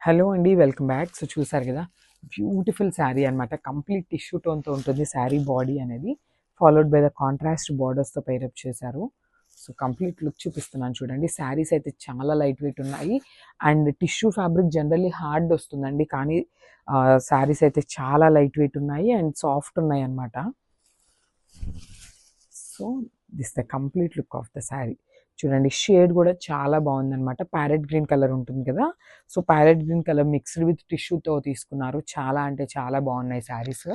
Hello అండి. Welcome back. So చూసారు కదా! బ్యూటిఫుల్ శారీ అనమాట. కంప్లీట్ టిష్యూ టోన్‌తో ఉంటుంది శారీ బాడీ అనేది. ఫాలోడ్ బై ద కాంట్రాస్ట్ బోర్డర్స్‌తో పైరప్ చేశారు. సో కంప్లీట్ లుక్ చూపిస్తున్నాను చూడండి. శారీస్ అయితే చాలా లైట్ వెయిట్ ఉన్నాయి. And tissue fabric generally hard వస్తుందండి. కానీ శారీస్ అయితే చాలా లైట్ వెయిట్ ఉన్నాయి అండ్ సాఫ్ట్ ఉన్నాయన్నమాట. So this the complete look of the sari. చూడండి షేడ్ కూడా చాలా బాగుందన్నమాట. ప్యారెట్ గ్రీన్ కలర్ ఉంటుంది కదా! So parrot green colour mixed with టిష్యూతో తీసుకున్నారు. చాలా అంటే చాలా బాగున్నాయి శారీస్.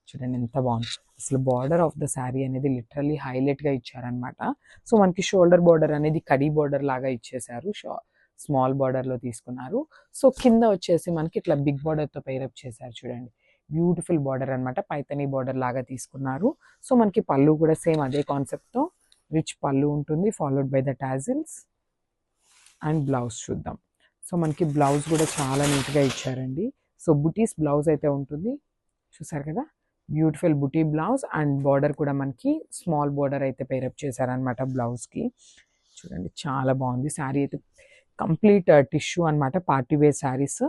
చూడండి ఎంత బాగుంది. అసలు బార్డర్ ఆఫ్ ద శారీ అనేది లిటరల్లీ హైలైట్గా ఇచ్చారనమాట. సో మనకి షోల్డర్ బార్డర్ అనేది కడీ బార్డర్ లాగా ఇచ్చేసారు. స్మాల్ బార్డర్లో తీసుకున్నారు. సో కింద వచ్చేసి మనకి ఇట్లా బిగ్ బార్డర్తో పైరప్ చేశారు చూడండి. బ్యూటిఫుల్ బార్డర్ అనమాట. పైతనీ బార్డర్ లాగా తీసుకున్నారు. సో మనకి పళ్ళు కూడా సేమ్ అదే కాన్సెప్ట్తో రిచ్ పళ్ళు ఉంటుంది. Followed by the tassels and blouse చూద్దాం. సో మనకి బ్లౌజ్ కూడా చాలా నీట్గా ఇచ్చారండి. సో బుటీస్ బ్లౌజ్ అయితే ఉంటుంది. చూసారు కదా! Beautiful buti blouse and border కూడా మనకి స్మాల్ బార్డర్ అయితే పేరప్ చేశారనమాట బ్లౌజ్కి. చూడండి చాలా బాగుంది శారీ అయితే. కంప్లీట్ టిష్యూ అనమాట. Party wear saris.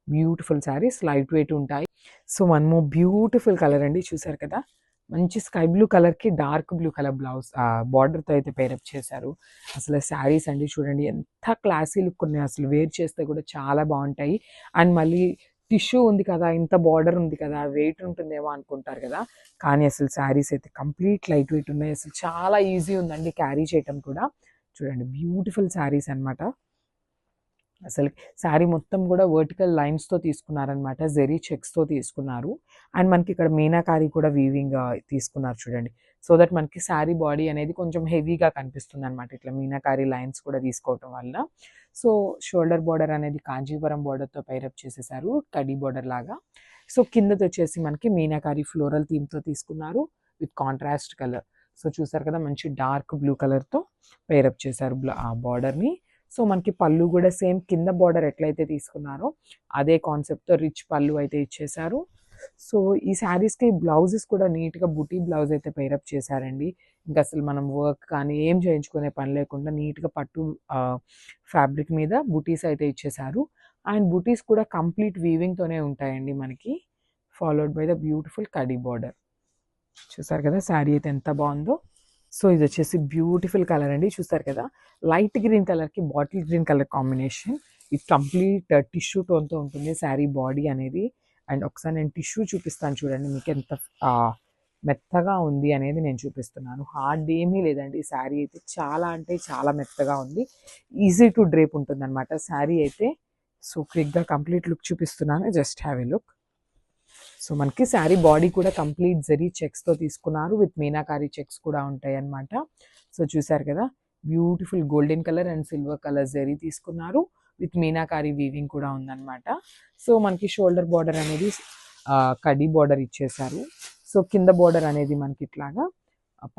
Beautiful saris light weight ఉంటాయి. సో మనము బ్యూటిఫుల్ కలర్ అండి. చూసారు కదా! మంచి స్కై బ్లూ కలర్కి డార్క్ బ్లూ కలర్ బ్లౌజ్ బార్డర్తో అయితే పేరప్ చేశారు. అసలు శారీస్ అండి చూడండి ఎంత క్లాసీ లుక్ ఉన్నాయి. అసలు వేర్ చేస్తే కూడా చాలా బాగుంటాయి. అండ్ మళ్ళీ టిష్యూ ఉంది కదా, ఇంత బార్డర్ ఉంది కదా, వెయిట్ ఉంటుందేమో అనుకుంటారు కదా, కానీ అసలు శారీస్ అయితే కంప్లీట్ లైట్ వెయిట్ ఉన్నాయి. అసలు చాలా ఈజీ ఉందండి క్యారీ చేయటం కూడా. చూడండి బ్యూటిఫుల్ శారీస్ అనమాట. అసలు శారీ మొత్తం కూడా వర్టికల్ లైన్స్తో తీసుకున్నారనమాట. జెరీ చెక్స్తో తీసుకున్నారు. అండ్ మనకి ఇక్కడ మీనాకారి కూడా వీవింగ్ తీసుకున్నారు చూడండి. సో దట్ మనకి శారీ బాడీ అనేది కొంచెం హెవీగా కనిపిస్తుంది అనమాట. ఇట్లా మీనాకారి లైన్స్ కూడా తీసుకోవటం వల్ల. సో షోల్డర్ బార్డర్ అనేది కాంజీవరం బార్డర్తో పైరప్ చేసేసారు కడీ బార్డర్ లాగా. సో కిందది వచ్చేసి మనకి మీనాకారి ఫ్లోరల్ థీమ్తో తీసుకున్నారు విత్ కాంట్రాస్ట్ కలర్. సో చూసారు కదా మంచి డార్క్ బ్లూ కలర్తో పైరప్ చేశారు ఆ బార్డర్ని. సో మనకి పళ్ళు కూడా సేమ్ కింద బార్డర్ ఎట్లయితే తీసుకున్నారో అదే కాన్సెప్ట్తో రిచ్ పళ్ళు అయితే ఇచ్చేసారు. సో ఈ శారీస్కి బ్లౌజెస్ కూడా నీట్గా బుటీ బ్లౌజ్ అయితే పైరప్ చేశారండి. ఇంకా అసలు మనం వర్క్ కానీ ఏం చేయించుకునే పని లేకుండా నీట్గా పట్టు ఫ్యాబ్రిక్ మీద బుటీస్ అయితే ఇచ్చేసారు. అండ్ బుటీస్ కూడా కంప్లీట్ వీవింగ్తోనే ఉంటాయండి మనకి. Followed by the beautiful khadi border. చూసారు కదా శారీ అయితే ఎంత బాగుందో. సో ఇది వచ్చేసి బ్యూటిఫుల్ కలర్ అండి. చూసారు కదా లైట్ గ్రీన్ కలర్కి బాటిల్ గ్రీన్ కలర్ కాంబినేషన్. ఇది కంప్లీట్ టిష్యూ టోన్తో ఉంటుంది శారీ బాడీ అనేది. అండ్ ఒకసారి నేను టిష్యూ చూపిస్తాను చూడండి మీకు ఎంత మెత్తగా ఉంది అనేది నేను చూపిస్తున్నాను. హార్డ్ ఏమీ లేదండి శారీ అయితే. చాలా అంటే చాలా మెత్తగా ఉంది. ఈజీ టు డ్రేప్ ఉంటుంది అనమాట శారీ అయితే. సో క్విక్గా కంప్లీట్ లుక్ చూపిస్తున్నాను. Just have a look. So మనకి శారీ బాడీ కూడా కంప్లీట్ జరీ చెక్స్తో తీసుకున్నారు విత్ మీనాకారి చెక్స్ కూడా ఉంటాయి అన్నమాట. సో చూసారు కదా beautiful golden colour and silver colour zari తీసుకున్నారు విత్ మీనాకారి వీవింగ్ కూడా ఉందన్నమాట. సో మనకి షోల్డర్ బార్డర్ అనేది కడీ బార్డర్ ఇచ్చేసారు. సో కింద బార్డర్ అనేది మనకి ఇట్లాగా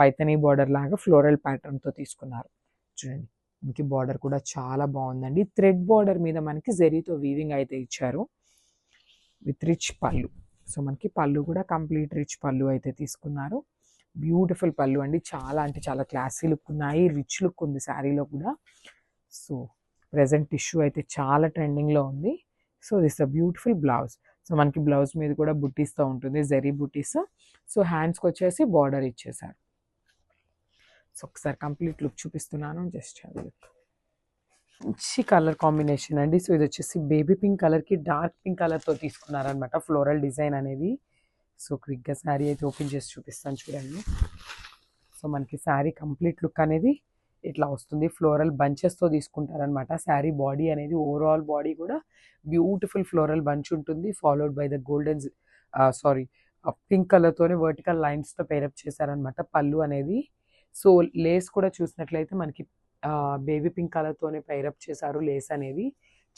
పైతనీ బార్డర్ లాగా ఫ్లోరల్ ప్యాటర్న్తో తీసుకున్నారు. చూడండి మనకి బార్డర్ కూడా చాలా బాగుందండి. థ్రెడ్ బార్డర్ మీద మనకి జరీతో వీవింగ్ అయితే ఇచ్చారు విత్ రిచ్ పళ్ళు. సో మనకి పళ్ళు కూడా కంప్లీట్ రిచ్ పళ్ళు అయితే తీసుకున్నారు. బ్యూటిఫుల్ పళ్ళు అండి. చాలా అంటే చాలా క్లాసీ లుక్ ఉన్నాయి. రిచ్ లుక్ ఉంది శారీలో కూడా. సో ప్రెజెంట్ టిష్యూ అయితే చాలా ట్రెండింగ్లో ఉంది. So this a beautiful blouse. So మనకి బ్లౌజ్ మీద కూడా బుట్టీస్తో ఉంటుంది జరీ బుట్టీస్. సో హ్యాండ్స్కి వచ్చేసి బార్డర్ ఇచ్చేసారు. సో ఒకసారి కంప్లీట్ లుక్ చూపిస్తున్నాను. Just have look. మంచి కలర్ కాంబినేషన్ అండి. సో ఇది వచ్చేసి బేబీ పింక్ కలర్కి డార్క్ పింక్ కలర్తో తీసుకున్నారనమాట ఫ్లోరల్ డిజైన్ అనేది. సో క్విక్గా శారీ అయితే ఓపెన్ చేసి చూపిస్తాను చూడండి. సో మనకి శారీ కంప్లీట్ లుక్ అనేది ఇట్లా వస్తుంది. ఫ్లోరల్ బంచెస్తో తీసుకుంటారనమాట. శారీ బాడీ అనేది ఓవరాల్ బాడీ కూడా బ్యూటిఫుల్ ఫ్లోరల్ బంచ్ ఉంటుంది. Followed by the golden sari pink కలర్తోనే వర్టికల్ లైన్స్తో పేరప్ చేశారనమాట పళ్ళు అనేది. సో లేస్ కూడా చూసినట్లయితే మనకి బేబీ పింక్ కలర్తోనే పైరప్ చేశారు లేస్ అనేది.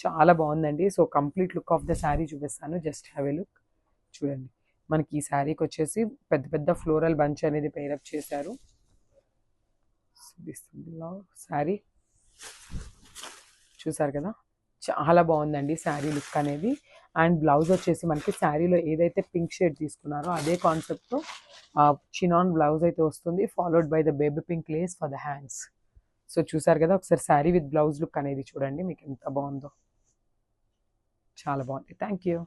చాలా బాగుందండి. So complete look of the sari చూపిస్తాను. Just have a look. చూడండి మనకి ఈ శారీకి వచ్చేసి పెద్ద పెద్ద ఫ్లోరల్ బంచ్ అనేది పైరప్ చేశారు. శారీ చూసారు కదా చాలా బాగుందండి శారీ లుక్ అనేది. అండ్ బ్లౌజ్ వచ్చేసి మనకి శారీలో ఏదైతే పింక్ షేడ్ తీసుకున్నారో అదే కాన్సెప్ట్తో చినాన్ బ్లౌజ్ అయితే వస్తుంది. Followed by the baby pink lace for the hands. So చూసారు కదా ఒకసారి శారీ విత్ బ్లౌజ్ లుక్ అనేది చూడండి మీకు ఎంత బాగుందో. చాలా బాగుంది. Thank you.